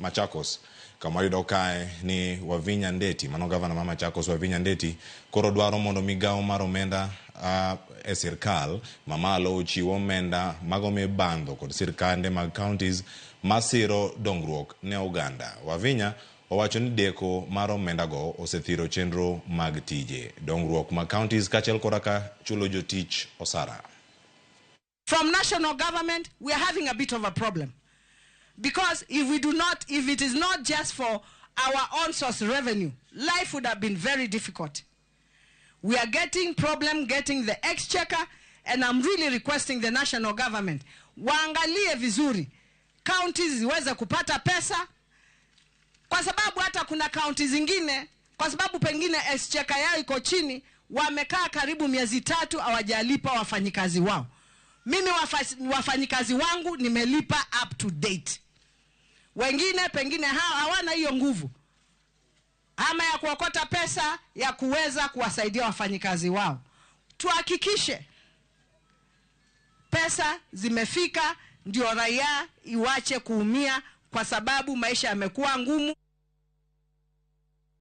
Machakos. Kama yudo kae ni Wavinya Ndeti, mano gavana ma Machakos Wavinya Ndeti, koro dwaro mondo migao mar omenda e sirkal mamalo chiwo omenda mago mibandho kod sirkande mag counties masiro dongruok ne Uganda. Wavinya owacho ni deko mar omenda go osethiro chenro mag tije dongruok mag counties kachel koraka chulo jotich osara. From national government, we are having a bit of a problem. Because if it is not just for our own source revenue, life would have been very difficult. We are getting problem getting the exchequer, and I'm really requesting the national government, waangalie vizuri, counties ziweze kupata pesa, kwa sababu hata kuna counties zingine, kwa sababu pengine exchequer yao iko chini, wamekaa karibu miezi 3 hawajalipa wafanyikazi wao. Mimi wafanyikazi wangu nimelipa up to date. Wengine pengine hawana hiyo nguvu ama ya kuokota pesa ya kuweza kuwasaidia wafanyikazi wao. Tuhakikishe pesa zimefika ndio raia iwache kuumia, kwa sababu maisha yamekuwa ngumu.